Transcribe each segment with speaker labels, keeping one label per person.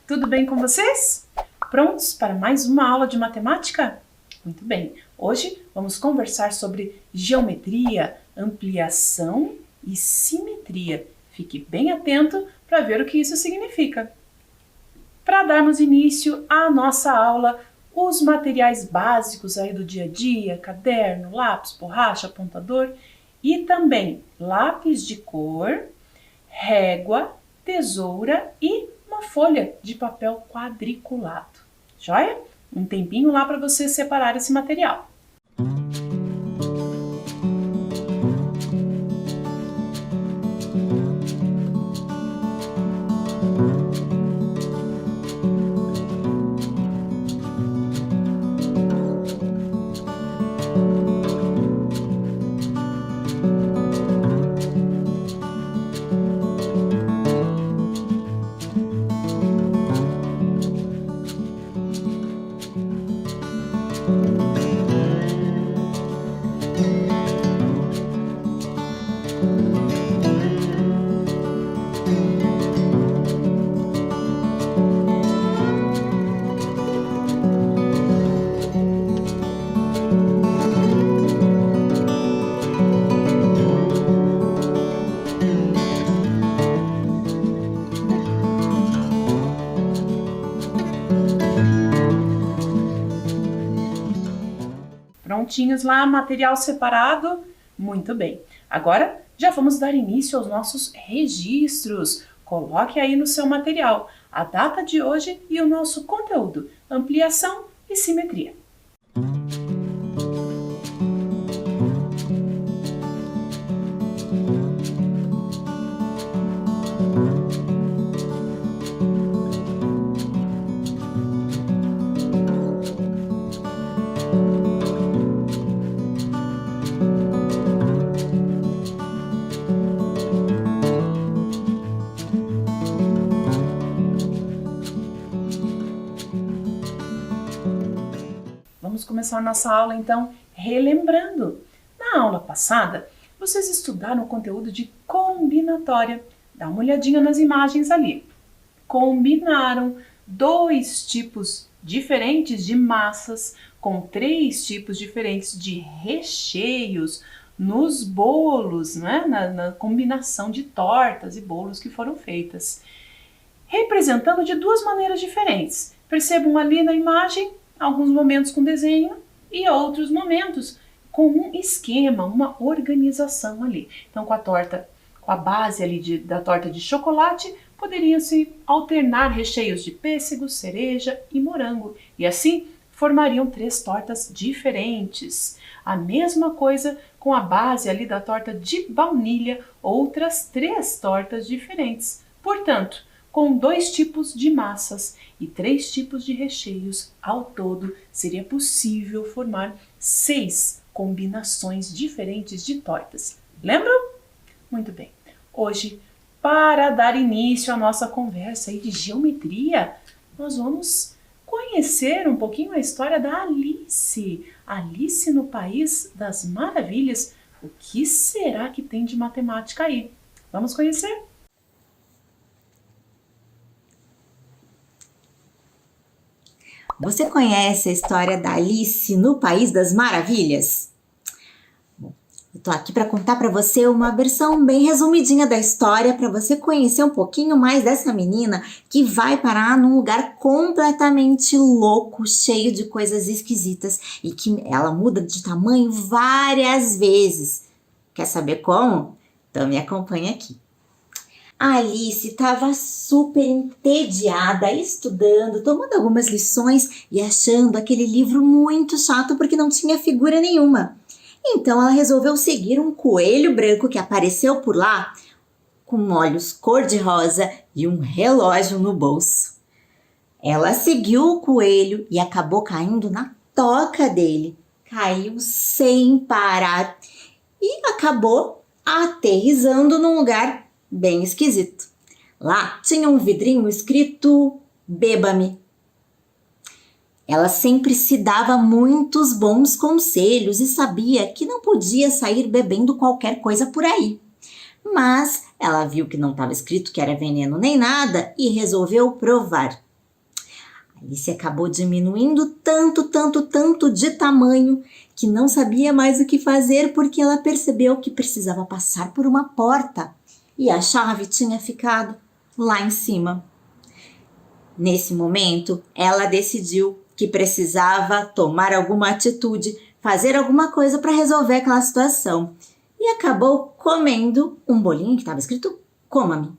Speaker 1: tudo bem com vocês? Prontos para mais uma aula de matemática? Muito bem, hoje vamos conversar sobre geometria, ampliação e simetria. Fique bem atento para ver o que isso significa. Para darmos início à nossa aula, os materiais básicos aí do dia a dia, caderno, lápis, borracha, apontador e também lápis de cor, régua, tesoura e uma folha de papel quadriculado. Joia? Um tempinho lá para você separar esse material. Prontinhos lá, material separado? Muito bem. Agora já vamos dar início aos nossos registros. Coloque aí no seu material a data de hoje e o nosso conteúdo, ampliação e simetria. Vamos começar nossa aula então relembrando. Na aula passada, vocês estudaram o conteúdo de combinatória. Dá uma olhadinha nas imagens ali. Combinaram dois tipos diferentes de massas com três tipos diferentes de recheios nos bolos, né? na combinação de tortas e bolos que foram feitas. Representando de duas maneiras diferentes. Percebam ali na imagem alguns momentos com desenho e outros momentos com um esquema, uma organização ali. Então, com a base ali da torta de chocolate, poderiam se alternar recheios de pêssego, cereja e morango. E assim, formariam três tortas diferentes. A mesma coisa com a base ali da torta de baunilha, outras três tortas diferentes. Portanto, com dois tipos de massas e três tipos de recheios, ao todo seria possível formar 6 combinações diferentes de tortas. Lembram? Muito bem. Hoje, para dar início à nossa conversa aí de geometria, nós vamos conhecer um pouquinho a história da Alice. Alice no País das Maravilhas. O que será que tem de matemática aí? Vamos conhecer?
Speaker 2: Você conhece a história da Alice no País das Maravilhas? Bom, eu tô aqui para contar para você uma versão bem resumidinha da história para você conhecer um pouquinho mais dessa menina que vai parar num lugar completamente louco, cheio de coisas esquisitas e que ela muda de tamanho várias vezes. Quer saber como? Então me acompanha aqui. A Alice estava super entediada, estudando, tomando algumas lições e achando aquele livro muito chato porque não tinha figura nenhuma. Então ela resolveu seguir um coelho branco que apareceu por lá com olhos cor-de-rosa e um relógio no bolso. Ela seguiu o coelho e acabou caindo na toca dele. Caiu sem parar e acabou aterrissando num lugar bem esquisito. Lá tinha um vidrinho escrito "Beba-me". Ela sempre se dava muitos bons conselhos e sabia que não podia sair bebendo qualquer coisa por aí. Mas ela viu que não estava escrito que era veneno nem nada e resolveu provar. Alice acabou diminuindo tanto de tamanho que não sabia mais o que fazer porque ela percebeu que precisava passar por uma porta e a chave tinha ficado lá em cima. Nesse momento, ela decidiu que precisava tomar alguma atitude, fazer alguma coisa para resolver aquela situação e acabou comendo um bolinho que estava escrito "Coma-me".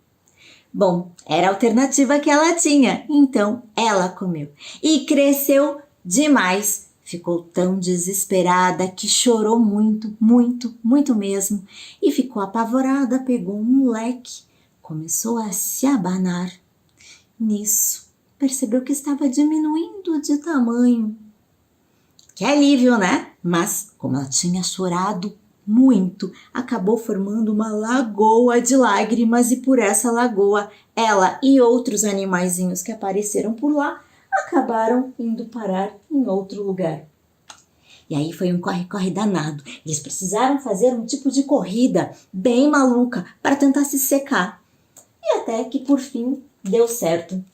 Speaker 2: Bom, era a alternativa que ela tinha, então ela comeu e cresceu demais. Ficou tão desesperada que chorou muito mesmo e ficou apavorada, pegou um moleque, começou a se abanar. Nisso, percebeu que estava diminuindo de tamanho. Que alívio, né? Mas, como ela tinha chorado muito, acabou formando uma lagoa de lágrimas e por essa lagoa, ela e outros animaizinhos que apareceram por lá acabaram indo parar em outro lugar. E aí foi um corre-corre danado. Eles precisaram fazer um tipo de corrida bem maluca para tentar se secar. E até que por fim deu certo.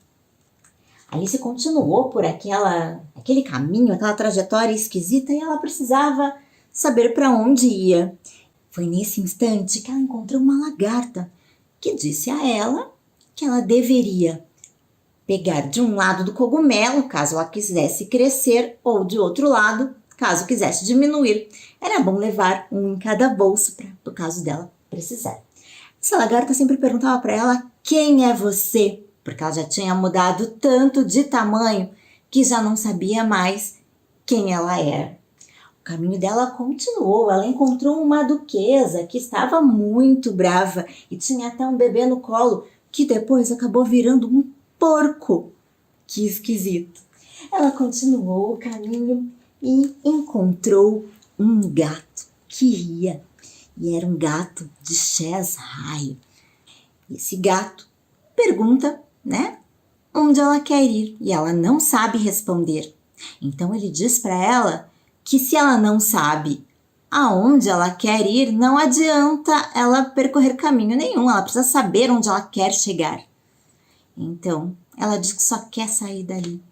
Speaker 2: Alice continuou por aquele caminho, aquela trajetória esquisita e ela precisava saber para onde ia. Foi nesse instante que ela encontrou uma lagarta que disse a ela que ela deveria pegar de um lado do cogumelo, caso ela quisesse crescer, ou de outro lado, caso quisesse diminuir. Era bom levar um em cada bolso por caso dela precisar. Essa lagarta sempre perguntava para ela: "Quem é você?", porque ela já tinha mudado tanto de tamanho que já não sabia mais quem ela era. O caminho dela continuou, ela encontrou uma duquesa que estava muito brava e tinha até um bebê no colo, que depois acabou virando um porco. Que esquisito. Ela continuou o caminho e encontrou um gato que ria, e era um gato de Cheshire. Esse gato pergunta, onde ela quer ir, e ela não sabe responder. Então ele diz para ela que se ela não sabe aonde ela quer ir, não adianta ela percorrer caminho nenhum, ela precisa saber onde ela quer chegar. Então ela diz que só quer sair dali.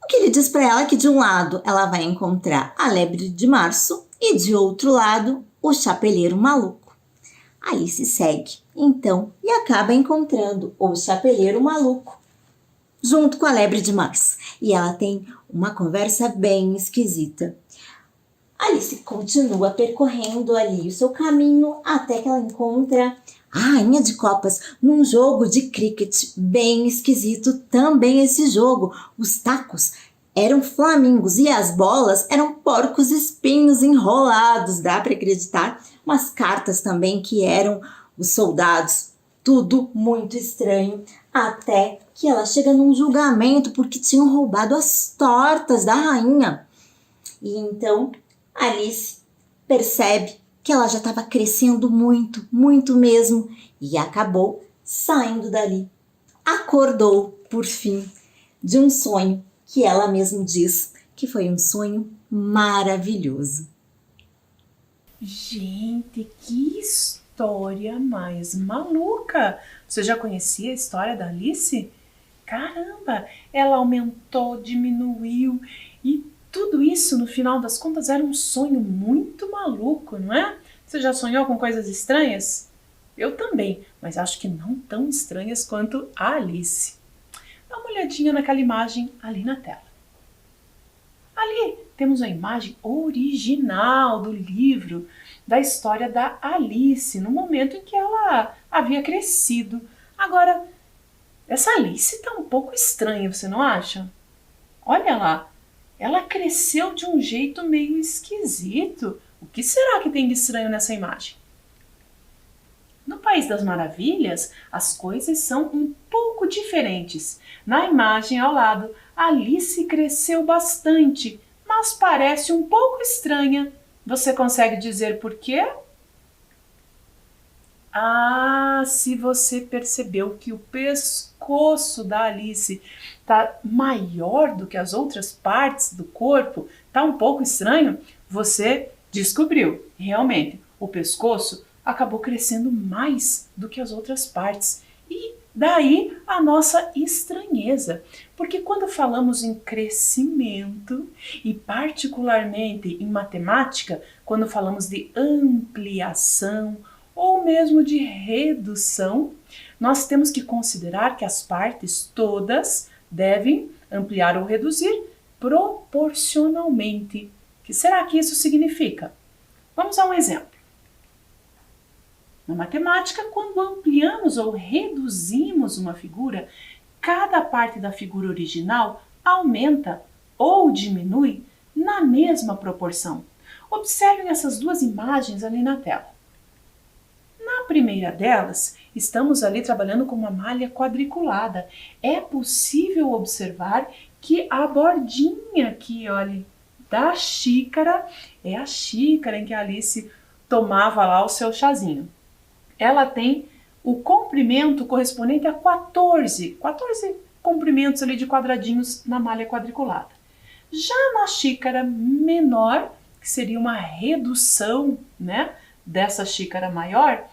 Speaker 2: O que ele diz para ela é que de um lado ela vai encontrar a lebre de março e de outro lado o chapeleiro maluco. Alice segue, então, e acaba encontrando o chapeleiro maluco junto com a lebre de março. E ela tem uma conversa bem esquisita. Alice continua percorrendo ali o seu caminho até que ela encontra a rainha de copas num jogo de cricket bem esquisito também esse jogo. Os tacos eram flamingos e as bolas eram porcos espinhos enrolados, dá para acreditar? Umas cartas também que eram os soldados. Tudo muito estranho, até que ela chega num julgamento porque tinham roubado as tortas da rainha. E então Alice percebe que ela já estava crescendo muito mesmo e acabou saindo dali. Acordou, por fim, de um sonho que ela mesma diz que foi um sonho maravilhoso.
Speaker 1: Gente, que história mais maluca! Você já conhecia a história da Alice? Caramba, ela aumentou, diminuiu e tudo isso, no final das contas, era um sonho muito maluco, não é? Você já sonhou com coisas estranhas? Eu também, mas acho que não tão estranhas quanto a Alice. Dá uma olhadinha naquela imagem ali na tela. Ali temos a imagem original do livro, da história da Alice, no momento em que ela havia crescido. Agora, essa Alice está um pouco estranha, você não acha? Olha lá. Ela cresceu de um jeito meio esquisito. O que será que tem de estranho nessa imagem? No País das Maravilhas, as coisas são um pouco diferentes. Na imagem ao lado, Alice cresceu bastante, mas parece um pouco estranha. Você consegue dizer por quê? Ah, se você percebeu que o pescoço da Alice está maior do que as outras partes do corpo, está um pouco estranho, você descobriu. Realmente, o pescoço acabou crescendo mais do que as outras partes. E Daí a nossa estranheza, porque quando falamos em crescimento e particularmente em matemática, quando falamos de ampliação ou mesmo de redução, nós temos que considerar que as partes todas devem ampliar ou reduzir proporcionalmente. O que será que isso significa? Vamos a um exemplo. Na matemática, quando ampliamos ou reduzimos uma figura, cada parte da figura original aumenta ou diminui na mesma proporção. Observem essas duas imagens ali na tela. Na primeira delas, estamos ali trabalhando com uma malha quadriculada. É possível observar que a bordinha aqui, olha, da xícara, é a xícara em que a Alice tomava lá o seu chazinho. Ela tem o comprimento correspondente a 14 comprimentos ali de quadradinhos na malha quadriculada. Já na xícara menor, que seria uma redução, né, dessa xícara maior,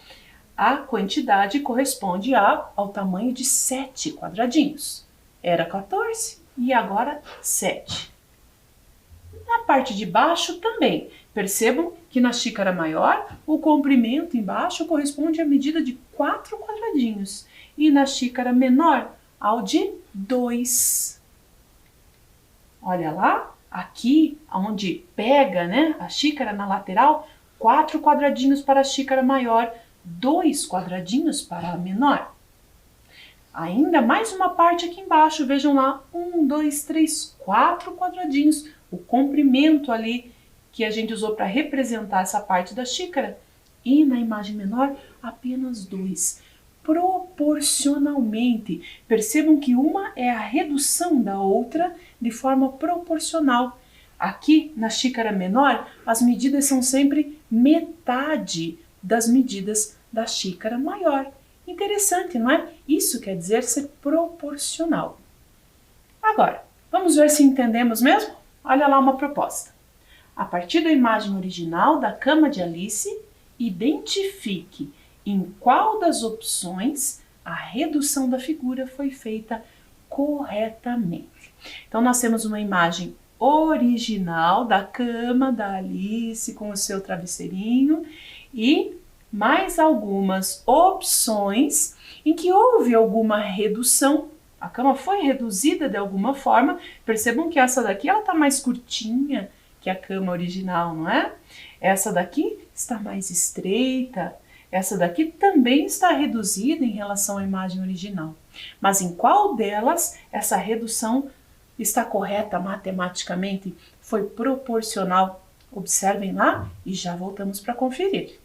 Speaker 1: a quantidade corresponde ao tamanho de 7 quadradinhos. Era 14 e agora 7. Na parte de baixo também. Percebam que na xícara maior, o comprimento embaixo corresponde à medida de 4 quadradinhos e na xícara menor ao de 2. Olha lá, aqui onde pega, né, a xícara na lateral, 4 quadradinhos para a xícara maior, 2 quadradinhos para a menor. Ainda mais uma parte aqui embaixo, vejam lá, 1, 2, 3, 4 quadradinhos, o comprimento ali que a gente usou para representar essa parte da xícara, e na imagem menor, apenas 2. Proporcionalmente, percebam que uma é a redução da outra de forma proporcional. Aqui, na xícara menor, as medidas são sempre metade das medidas da xícara maior. Interessante, não é? Isso quer dizer ser proporcional. Agora, vamos ver se entendemos mesmo? Olha lá uma proposta. A partir da imagem original da cama de Alice, identifique em qual das opções a redução da figura foi feita corretamente. Então, nós temos uma imagem original da cama da Alice com o seu travesseirinho e mais algumas opções em que houve alguma redução. A cama foi reduzida de alguma forma. Percebam que essa daqui ela está mais curtinha que a cama original, não é? Essa daqui está mais estreita. Essa daqui também está reduzida em relação à imagem original. Mas em qual delas essa redução está correta matematicamente? Foi proporcional? Observem lá e já voltamos para conferir.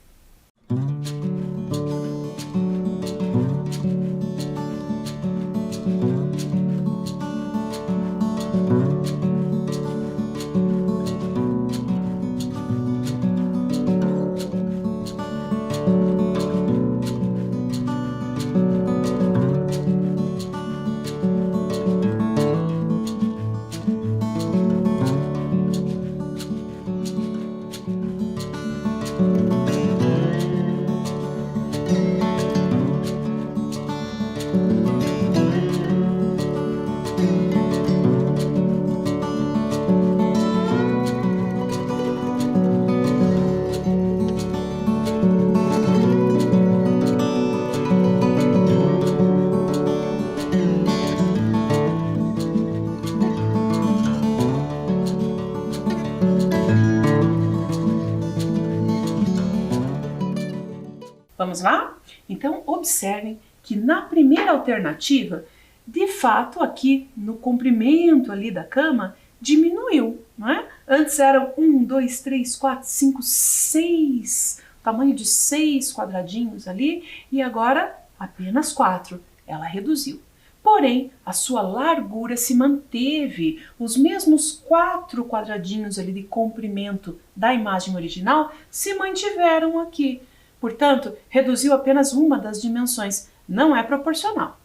Speaker 1: Vamos lá? Então, observem que na primeira alternativa, de fato, aqui no comprimento ali da cama, diminuiu, não é? Antes eram 1, 2, 3, 4, 5, 6, tamanho de 6 quadradinhos ali, e agora apenas 4. Ela reduziu. Porém, a sua largura se manteve, os mesmos 4 quadradinhos ali de comprimento da imagem original se mantiveram aqui. Portanto, reduziu apenas uma das dimensões, não é proporcional.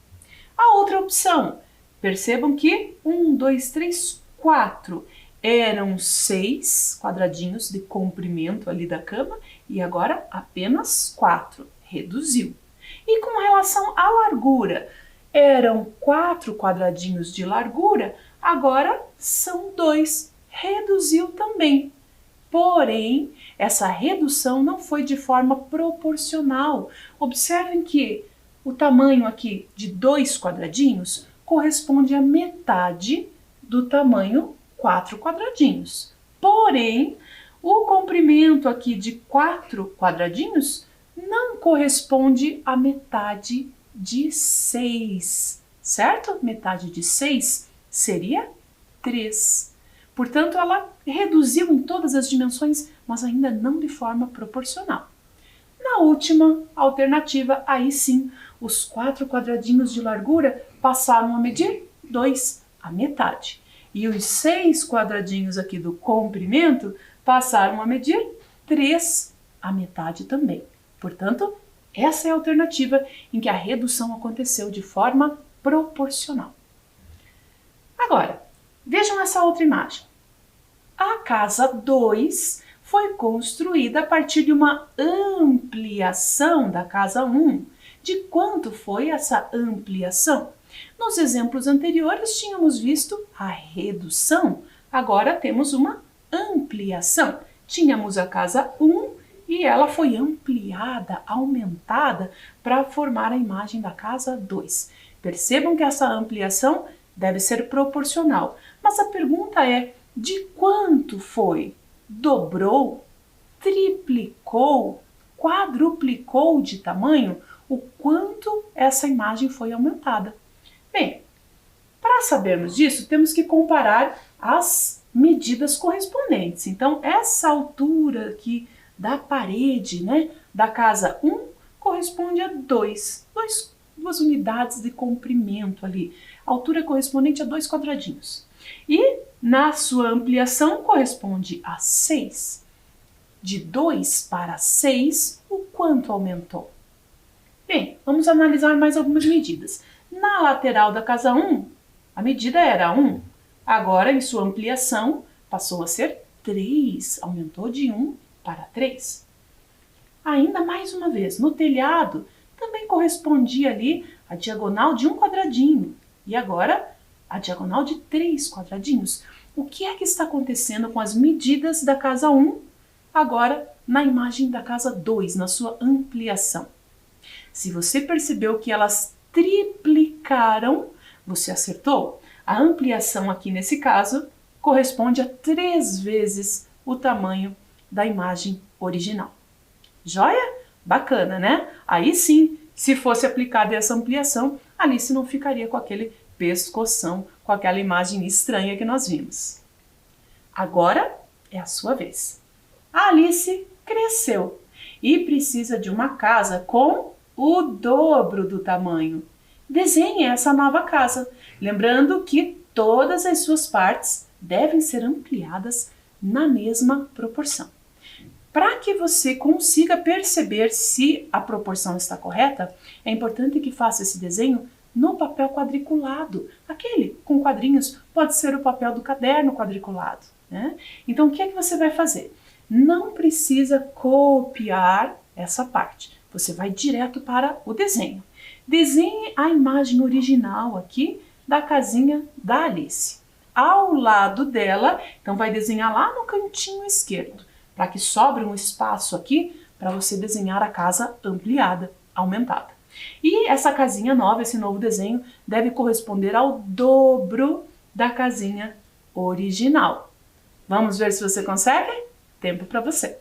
Speaker 1: A outra opção, percebam que 1, 2, 3, 4 eram 6 quadradinhos de comprimento ali da cama e agora apenas 4, reduziu. E com relação à largura, eram 4 quadradinhos de largura, agora são 2. Reduziu também. Porém, essa redução não foi de forma proporcional. Observem que o tamanho aqui de 2 quadradinhos corresponde à metade do tamanho 4 quadradinhos. Porém, o comprimento aqui de 4 quadradinhos não corresponde à metade de 6, certo? Metade de 6 seria 3. Portanto, ela reduziu em todas as dimensões, mas ainda não de forma proporcional. Na última alternativa, aí sim, os 4 quadradinhos de largura passaram a medir 2, a metade. E os 6 quadradinhos aqui do comprimento passaram a medir 3, a metade também. Portanto, essa é a alternativa em que a redução aconteceu de forma proporcional. Agora, vejam essa outra imagem. A casa 2 foi construída a partir de uma ampliação da casa 1. De quanto foi essa ampliação? Nos exemplos anteriores tínhamos visto a redução, agora temos uma ampliação. Tínhamos a casa 1 e ela foi ampliada, aumentada para formar a imagem da casa 2. Percebam que essa ampliação deve ser proporcional, mas a pergunta é: de quanto foi? Dobrou? Triplicou? Quadruplicou de tamanho? O quanto essa imagem foi aumentada? Bem, para sabermos disso, temos que comparar as medidas correspondentes. Então, essa altura aqui da parede, da casa 1 corresponde a 2 unidades de comprimento ali. A altura correspondente a 2 quadradinhos. E na sua ampliação corresponde a 6. De 2 para 6, o quanto aumentou? Bem, vamos analisar mais algumas medidas. Na lateral da casa 1, a medida era 1. Agora, em sua ampliação, passou a ser 3. Aumentou de 1 para 3. Ainda mais uma vez, no telhado, também correspondia ali a diagonal de 1 quadradinho. E agora, a diagonal de 3 quadradinhos. O que é que está acontecendo com as medidas da casa 1, agora na imagem da casa 2, na sua ampliação? Se você percebeu que elas triplicaram, você acertou. A ampliação aqui nesse caso corresponde a 3 vezes o tamanho da imagem original. Joia? Bacana, né? Aí sim, se fosse aplicada essa ampliação, Alice não ficaria com aquele pescoção, com aquela imagem estranha que nós vimos. Agora é a sua vez. A Alice cresceu e precisa de uma casa com o dobro do tamanho. Desenhe essa nova casa, lembrando que todas as suas partes devem ser ampliadas na mesma proporção. Para que você consiga perceber se a proporção está correta, é importante que faça esse desenho no papel quadriculado. Aquele com quadrinhos pode ser o papel do caderno quadriculado, né? Então, o que é que você vai fazer? Não precisa copiar essa parte. Você vai direto para o desenho. Desenhe a imagem original aqui da casinha da Alice. Ao lado dela, então vai desenhar lá no cantinho esquerdo, para que sobre um espaço aqui para você desenhar a casa ampliada, aumentada. E essa casinha nova, esse novo desenho, deve corresponder ao dobro da casinha original. Vamos ver se você consegue? Tempo para você!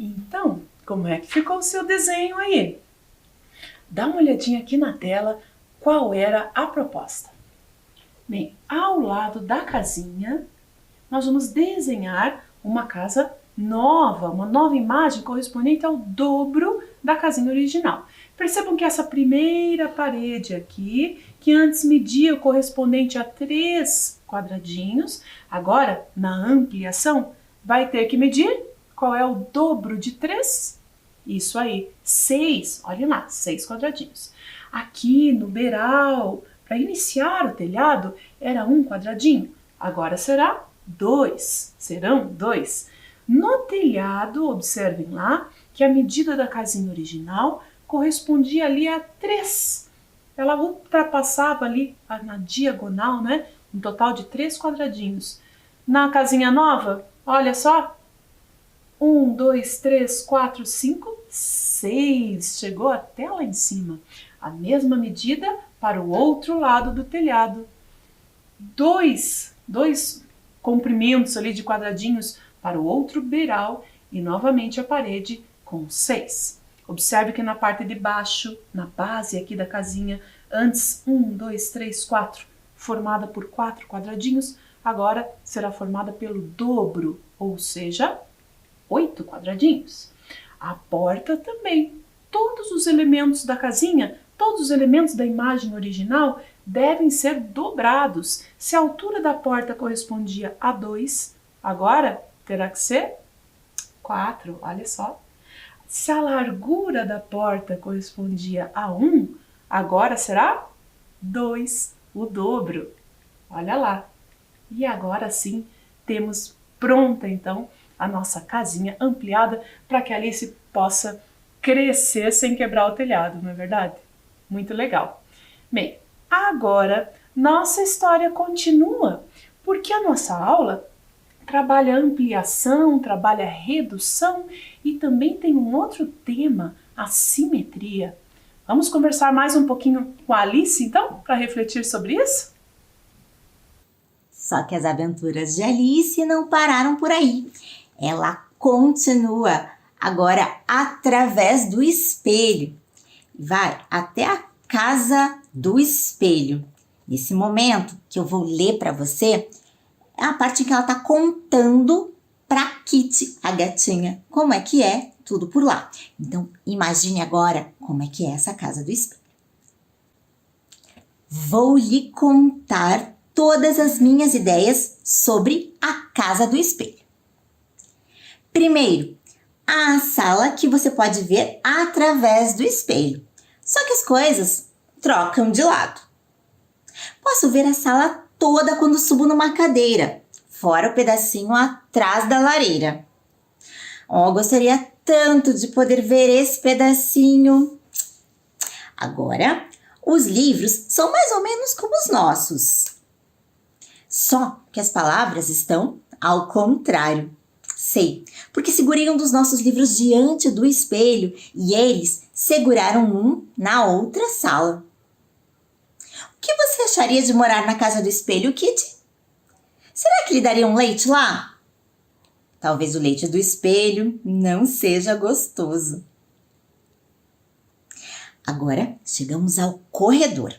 Speaker 1: Então, como é que ficou o seu desenho aí? Dá uma olhadinha aqui na tela qual era a proposta. Bem, ao lado da casinha, nós vamos desenhar uma casa nova, uma nova imagem correspondente ao dobro da casinha original. Percebam que essa primeira parede aqui, que antes media o correspondente a 3 quadradinhos, agora, na ampliação, vai ter que medir qual é o dobro de 3? Isso aí, 6, olhem lá, 6 quadradinhos. Aqui no beiral, para iniciar o telhado, era 1 quadradinho, agora será 2, serão 2. No telhado, observem lá, que a medida da casinha original correspondia ali a 3. Ela ultrapassava ali na diagonal, né? Um total de 3 quadradinhos. Na casinha nova, olha só, 1, 2, 3, 4, 5, 6. Chegou até lá em cima. A mesma medida para o outro lado do telhado. Dois comprimentos ali de quadradinhos para o outro beiral e novamente a parede com 6. Observe que na parte de baixo, na base aqui da casinha, antes 1, 2, 3, 4, formada por 4 quadradinhos, agora será formada pelo dobro, ou seja, 8 quadradinhos. A porta também. Todos os elementos da casinha, todos os elementos da imagem original devem ser dobrados. Se a altura da porta correspondia a 2, agora terá que ser 4, olha só. Se a largura da porta correspondia a 1, agora será 2, o dobro. Olha lá. E agora sim, temos pronta então a nossa casinha ampliada para que a Alice possa crescer sem quebrar o telhado, não é verdade? Muito legal. Bem, agora nossa história continua, porque a nossa aula trabalha ampliação, trabalha redução e também tem um outro tema, a simetria. Vamos conversar mais um pouquinho com a Alice, então, para refletir sobre isso?
Speaker 2: Só que as aventuras de Alice não pararam por aí. Ela continua, agora através do espelho. Vai até a casa do espelho. Nesse momento que eu vou ler para você, é a parte em que ela está contando para Kitty, a gatinha, como é que é tudo por lá. Então, imagine agora como é que é essa casa do espelho. Vou lhe contar todas as minhas ideias sobre a casa do espelho. Primeiro, a sala que você pode ver através do espelho. Só que as coisas trocam de lado. Posso ver a sala toda quando subo numa cadeira, fora o pedacinho atrás da lareira. Oh, gostaria tanto de poder ver esse pedacinho. Agora, os livros são mais ou menos como os nossos. Só que as palavras estão ao contrário. Sei, porque segurei um dos nossos livros diante do espelho e eles seguraram um na outra sala. O que você acharia de morar na casa do espelho, Kitty? Será que lhe daria um leite lá? Talvez o leite do espelho não seja gostoso. Agora chegamos ao corredor.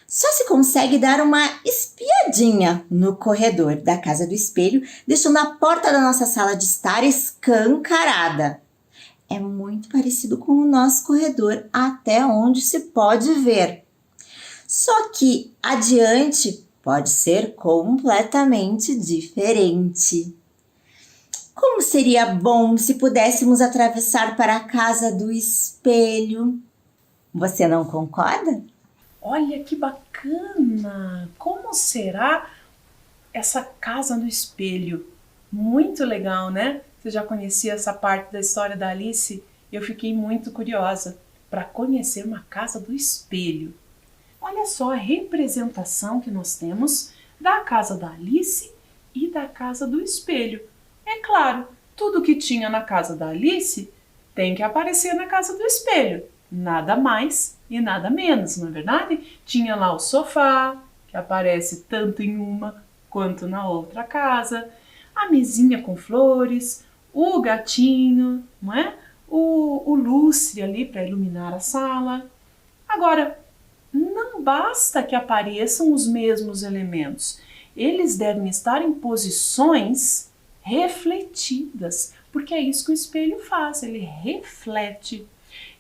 Speaker 2: Só se consegue dar uma espiadinha no corredor da casa do espelho, deixando a porta da nossa sala de estar escancarada. É muito parecido com o nosso corredor, até onde se pode ver. Só que adiante pode ser completamente diferente. Como seria bom se pudéssemos atravessar para a casa do espelho? Você não concorda?
Speaker 1: Olha que bacana! Como será essa casa no espelho? Muito legal, né? Você já conhecia essa parte da história da Alice? Eu fiquei muito curiosa para conhecer uma casa do espelho. Olha só a representação que nós temos da casa da Alice e da casa do espelho. É claro, tudo que tinha na casa da Alice tem que aparecer na casa do espelho. Nada mais e nada menos, não é verdade? Tinha lá o sofá, que aparece tanto em uma quanto na outra casa, a mesinha com flores, o gatinho, não é? O lustre ali para iluminar a sala. Agora, não basta que apareçam os mesmos elementos, eles devem estar em posições refletidas, porque é isso que o espelho faz, ele reflete.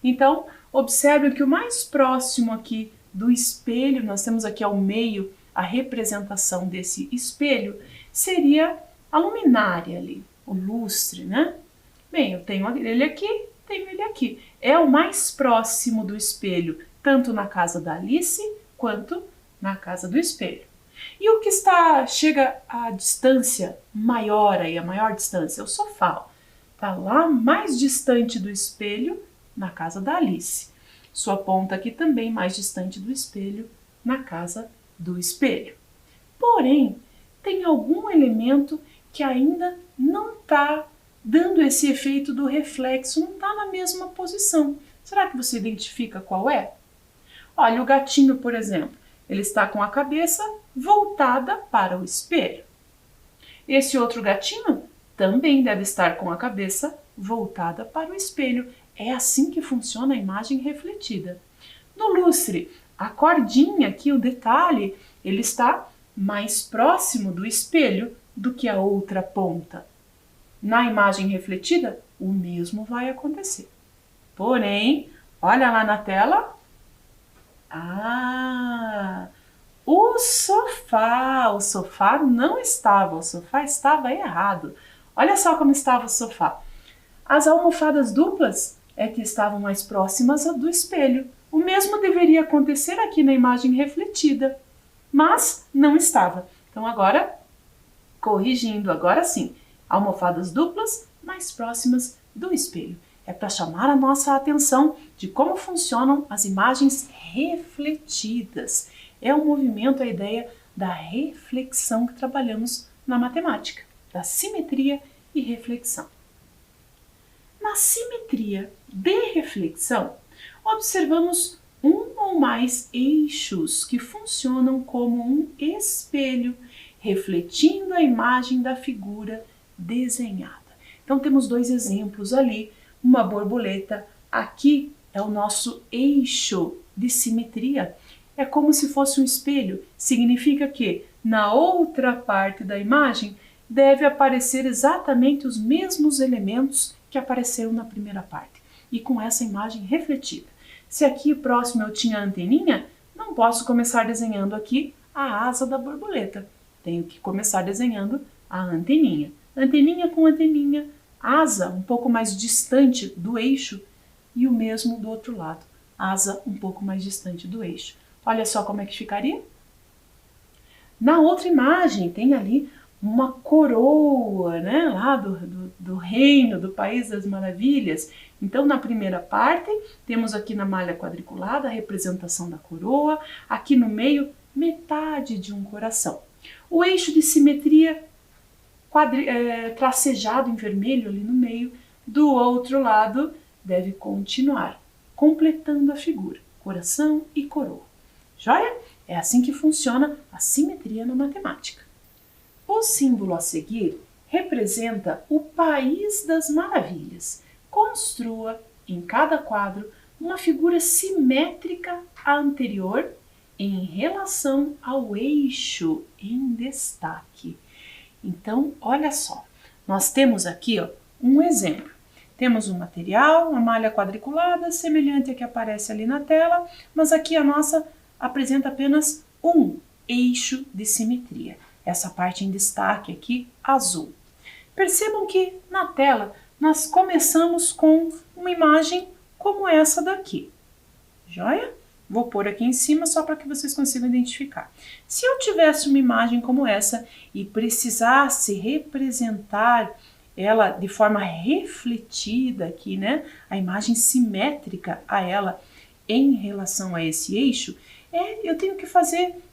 Speaker 1: Então, observe que o mais próximo aqui do espelho, nós temos aqui ao meio a representação desse espelho, seria a luminária ali, o lustre, né? Bem, eu tenho ele aqui, tenho ele aqui. É o mais próximo do espelho, tanto na casa da Alice quanto na casa do espelho. E o que chega à distância maior aí, a maior distância, é o sofá. Está lá mais distante do espelho, na casa da Alice. Sua ponta aqui também mais distante do espelho, na casa do espelho. Porém, tem algum elemento que ainda não está dando esse efeito do reflexo, não está na mesma posição. Será que você identifica qual é? Olha, o gatinho, por exemplo, ele está com a cabeça voltada para o espelho. Esse outro gatinho também deve estar com a cabeça voltada para o espelho. É assim que funciona a imagem refletida. No lustre, a cordinha aqui, o detalhe, ele está mais próximo do espelho do que a outra ponta. Na imagem refletida, o mesmo vai acontecer. Porém, olha lá na tela. O sofá não estava, o sofá estava errado. Olha só como estava o sofá. As almofadas duplas é que estavam mais próximas do espelho. O mesmo deveria acontecer aqui na imagem refletida, mas não estava. Então agora, corrigindo, agora sim, almofadas duplas mais próximas do espelho. É para chamar a nossa atenção de como funcionam as imagens refletidas. É um movimento, a ideia da reflexão que trabalhamos na matemática, da simetria e reflexão. Na simetria de reflexão, observamos um ou mais eixos que funcionam como um espelho, refletindo a imagem da figura desenhada. Então temos dois exemplos ali, uma borboleta, aqui é o nosso eixo de simetria. É como se fosse um espelho, significa que na outra parte da imagem deve aparecer exatamente os mesmos elementos que apareceram na primeira parte, e com essa imagem refletida. Se aqui próximo eu tinha a anteninha, não posso começar desenhando aqui a asa da borboleta. Tenho que começar desenhando a anteninha. Anteninha com anteninha, asa um pouco mais distante do eixo e o mesmo do outro lado, asa um pouco mais distante do eixo. Olha só como é que ficaria. Na outra imagem tem ali uma coroa, né, lá do reino, do País das Maravilhas. Então, na primeira parte, temos aqui na malha quadriculada a representação da coroa, aqui no meio, metade de um coração. O eixo de simetria tracejado em vermelho ali no meio, do outro lado deve continuar, completando a figura, coração e coroa. Joia? É assim que funciona a simetria na matemática. O símbolo a seguir representa o País das Maravilhas. Construa em cada quadro uma figura simétrica à anterior em relação ao eixo em destaque. Então, olha só, nós temos aqui um exemplo. Temos um material, uma malha quadriculada, semelhante à que aparece ali na tela, mas aqui a nossa apresenta apenas um eixo de simetria. Essa parte em destaque aqui, azul. Percebam que na tela nós começamos com uma imagem como essa daqui. Joia? Vou pôr aqui em cima só para que vocês consigam identificar. Se eu tivesse uma imagem como essa e precisasse representar ela de forma refletida aqui, né? A imagem simétrica a ela em relação a esse eixo, eu tenho que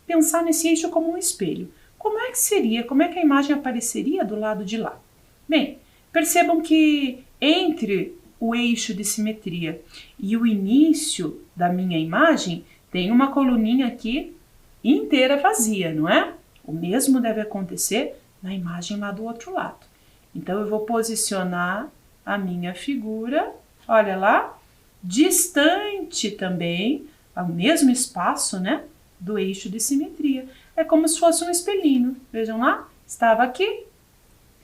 Speaker 1: pensar nesse eixo como um espelho. Como é que seria? Como é que a imagem apareceria do lado de lá? Bem, percebam que entre o eixo de simetria e o início da minha imagem tem uma coluninha aqui inteira vazia, não é? O mesmo deve acontecer na imagem lá do outro lado. Então, eu vou posicionar a minha figura, olha lá, distante também, ao mesmo espaço, né, do eixo de simetria. É como se fosse um espelhinho, vejam lá, estava aqui,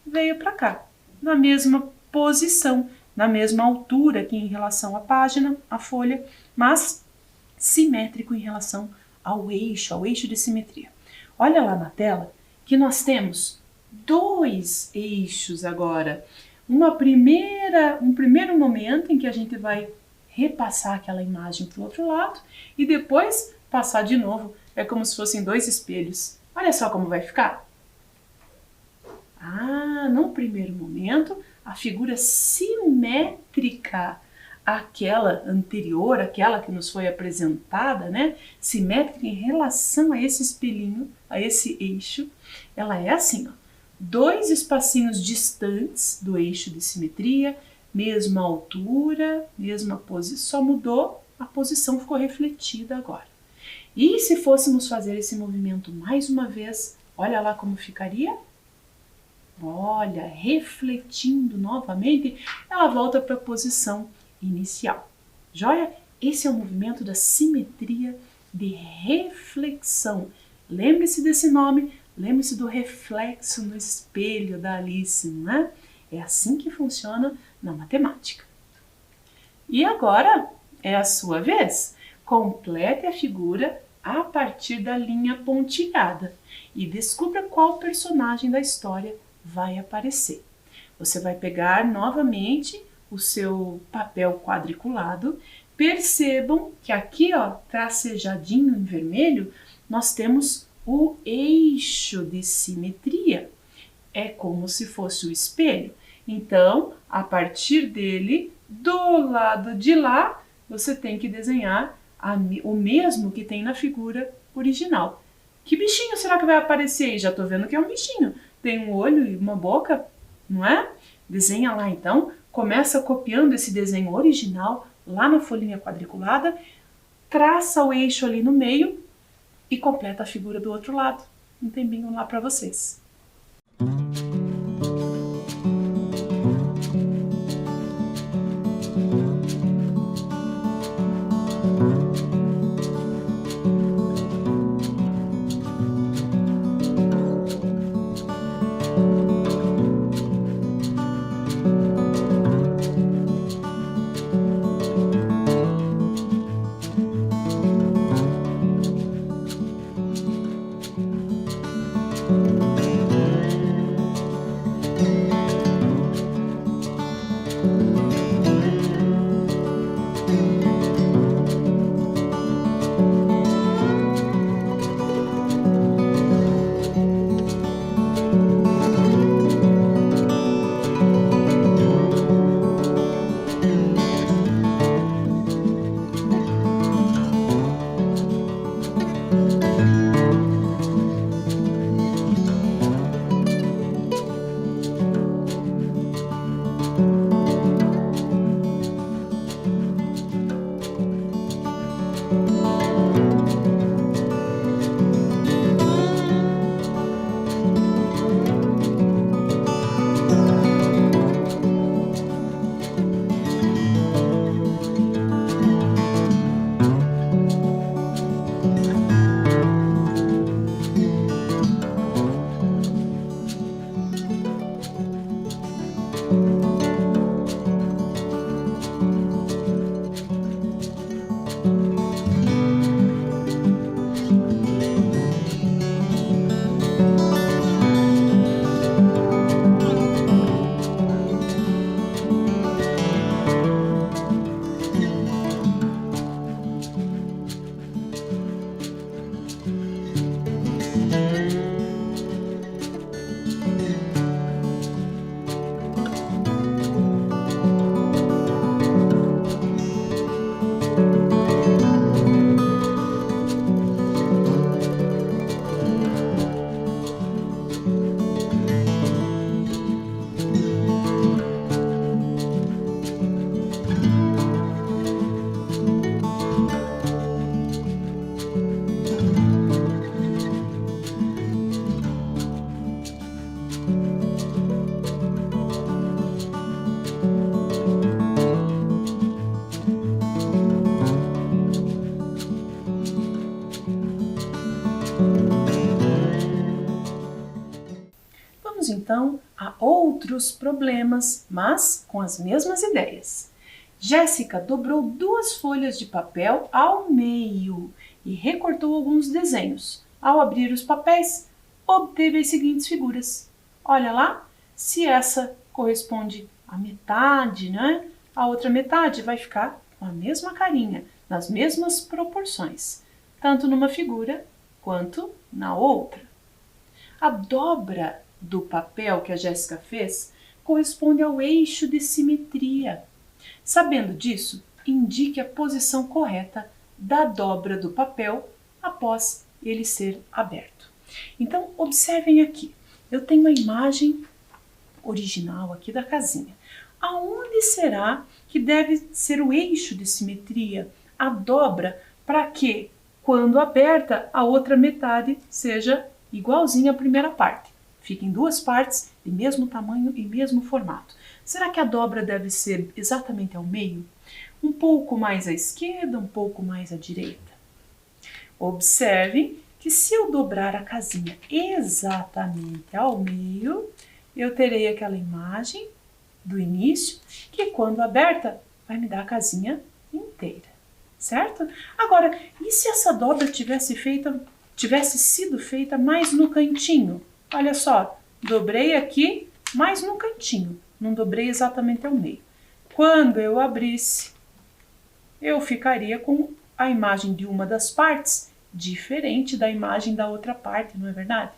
Speaker 1: veio para cá, na mesma posição, na mesma altura aqui em relação à página, à folha, mas simétrico em relação ao eixo de simetria. Olha lá na tela que nós temos dois eixos agora. Um primeiro momento em que a gente vai repassar aquela imagem para o outro lado e depois passar de novo. É como se fossem dois espelhos. Olha só como vai ficar. No primeiro momento, a figura simétrica àquela anterior, aquela que nos foi apresentada, né? Simétrica em relação a esse espelhinho, a esse eixo, ela é assim, dois espacinhos distantes do eixo de simetria, mesma altura, mesma posição, só mudou, a posição ficou refletida agora. E se fôssemos fazer esse movimento mais uma vez, olha lá como ficaria. Olha, refletindo novamente, ela volta para a posição inicial. Joia? Esse é o movimento da simetria de reflexão. Lembre-se desse nome, lembre-se do reflexo no espelho da Alice, não é? É assim que funciona na matemática. E agora é a sua vez. Complete a figura a partir da linha pontilhada e descubra qual personagem da história vai aparecer. Você vai pegar novamente o seu papel quadriculado. Percebam que aqui, tracejadinho em vermelho, nós temos o eixo de simetria. É como se fosse o espelho. Então, a partir dele, do lado de lá, você tem que desenhar o mesmo que tem na figura original. Que bichinho será que vai aparecer aí? Já estou vendo que é um bichinho. Tem um olho e uma boca, não é? Desenha lá então, começa copiando esse desenho original lá na folhinha quadriculada, traça o eixo ali no meio e completa a figura do outro lado. Um tempinho lá para vocês. Vamos então a outros problemas, mas com as mesmas ideias. Jéssica dobrou 2 folhas de papel ao meio e recortou alguns desenhos. Ao abrir os papéis, obteve as seguintes figuras. Olha lá, se essa corresponde à metade, né? A outra metade vai ficar com a mesma carinha, nas mesmas proporções, tanto numa figura quanto na outra. A dobra do papel que a Jéssica fez corresponde ao eixo de simetria. Sabendo disso, indique a posição correta da dobra do papel após ele ser aberto. Então, observem aqui. Eu tenho a imagem original aqui da casinha. Aonde será que deve ser o eixo de simetria, a dobra, para que, quando aberta, a outra metade seja igualzinha à primeira parte? Fica em 2 partes de mesmo tamanho e mesmo formato. Será que a dobra deve ser exatamente ao meio? Um pouco mais à esquerda, um pouco mais à direita? Observem que se eu dobrar a casinha exatamente ao meio, eu terei aquela imagem do início que, quando aberta, vai me dar a casinha inteira, certo? Agora, e se essa dobra tivesse sido feita mais no cantinho? Olha só, dobrei aqui, mais no cantinho, não dobrei exatamente ao meio. Quando eu abrisse, eu ficaria com a imagem de uma das partes diferente da imagem da outra parte, não é verdade?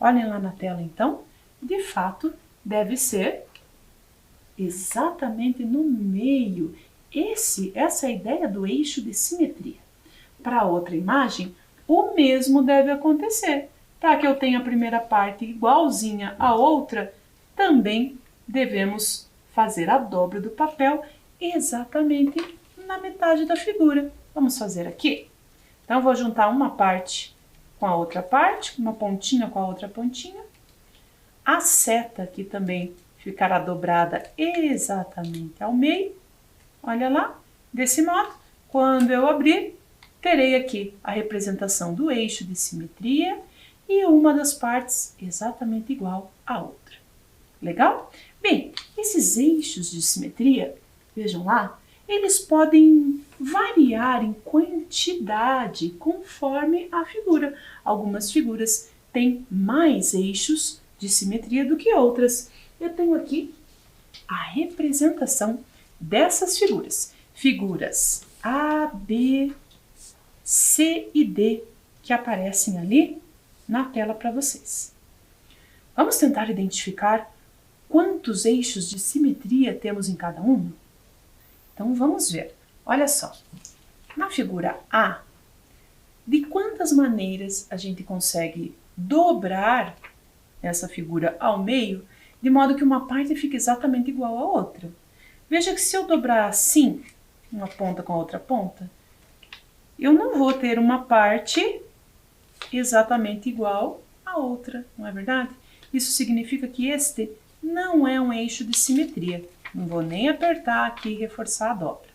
Speaker 1: Olhem lá na tela então, de fato deve ser exatamente no meio. Essa é a ideia do eixo de simetria. Para a outra imagem, o mesmo deve acontecer. Para que eu tenha a primeira parte igualzinha à outra, também devemos fazer a dobra do papel exatamente na metade da figura. Vamos fazer aqui? Então, vou juntar uma parte com a outra parte, uma pontinha com a outra pontinha. A seta aqui também ficará dobrada exatamente ao meio. Olha lá, desse modo, quando eu abrir, terei aqui a representação do eixo de simetria e uma das partes exatamente igual à outra. Legal? Bem, esses eixos de simetria, vejam lá, eles podem variar em quantidade conforme a figura. Algumas figuras têm mais eixos de simetria do que outras. Eu tenho aqui a representação dessas figuras. Figuras A, B, C e D que aparecem ali na tela para vocês. Vamos tentar identificar quantos eixos de simetria temos em cada uma? Então vamos ver. Olha só, na figura A, de quantas maneiras a gente consegue dobrar essa figura ao meio, de modo que uma parte fique exatamente igual à outra? Veja que se eu dobrar assim, uma ponta com a outra ponta, eu não vou ter uma parte exatamente igual à outra, não é verdade? Isso significa que este não é um eixo de simetria. Não vou nem apertar aqui e reforçar a dobra.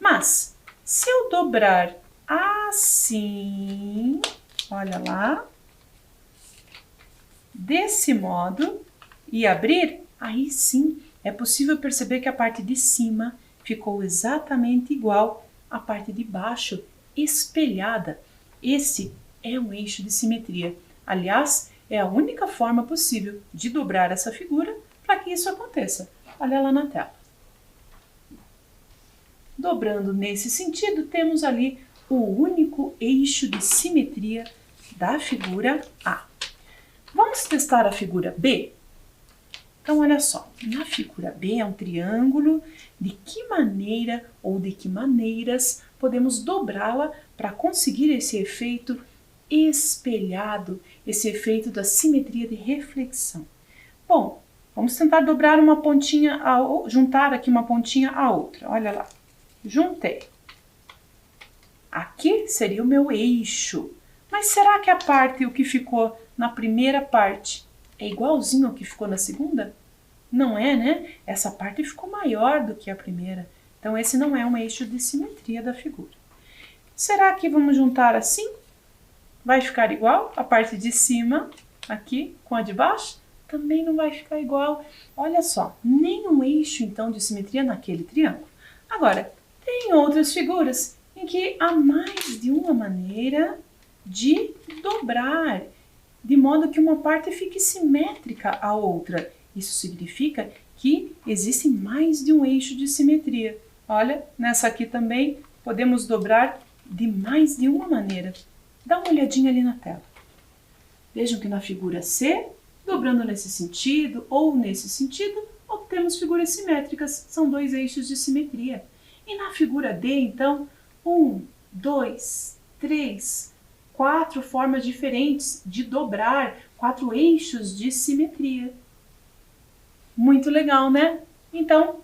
Speaker 1: Mas, se eu dobrar assim, olha lá, desse modo, e abrir, aí sim é possível perceber que a parte de cima ficou exatamente igual à parte de baixo, espelhada. Esse é um eixo de simetria. Aliás, é a única forma possível de dobrar essa figura para que isso aconteça. Olha lá na tela. Dobrando nesse sentido, temos ali o único eixo de simetria da figura A. Vamos testar a figura B? Então, olha só, na figura B é um triângulo. De que maneira ou de que maneiras podemos dobrá-la para conseguir esse efeito espelhado, esse efeito da simetria de reflexão? Bom, vamos tentar dobrar uma pontinha, juntar aqui uma pontinha à outra. Olha lá, juntei. Aqui seria o meu eixo. Mas será que o que ficou na primeira parte é igualzinho ao que ficou na segunda? Não é, né? Essa parte ficou maior do que a primeira. Então, esse não é um eixo de simetria da figura. Será que vamos juntar assim? vai ficar igual a parte de cima, aqui, com a de baixo? Também não vai ficar igual. Olha só, nenhum eixo, então, de simetria naquele triângulo. Agora, tem outras figuras em que há mais de uma maneira de dobrar, de modo que uma parte fique simétrica à outra. Isso significa que existe mais de um eixo de simetria. Olha, nessa aqui também podemos dobrar de mais de uma maneira. Dá uma olhadinha ali na tela. Vejam que na figura C, dobrando nesse sentido ou nesse sentido, obtemos figuras simétricas, são dois eixos de simetria. E na figura D, então, 1, 2, 3, 4 formas diferentes de dobrar, 4 eixos de simetria. Muito legal, né? Então,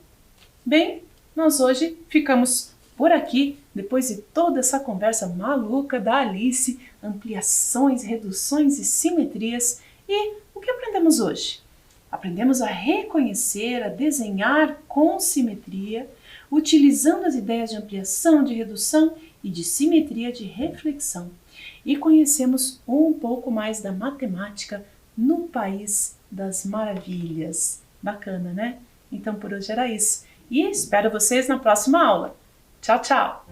Speaker 1: bem, nós hoje ficamos por aqui, depois de toda essa conversa maluca da Alice, ampliações, reduções e simetrias. E o que aprendemos hoje? Aprendemos a reconhecer, a desenhar com simetria, utilizando as ideias de ampliação, de redução e de simetria de reflexão. E conhecemos um pouco mais da matemática no País das Maravilhas. Bacana, né? Então por hoje era isso. E espero vocês na próxima aula. Tchau, tchau!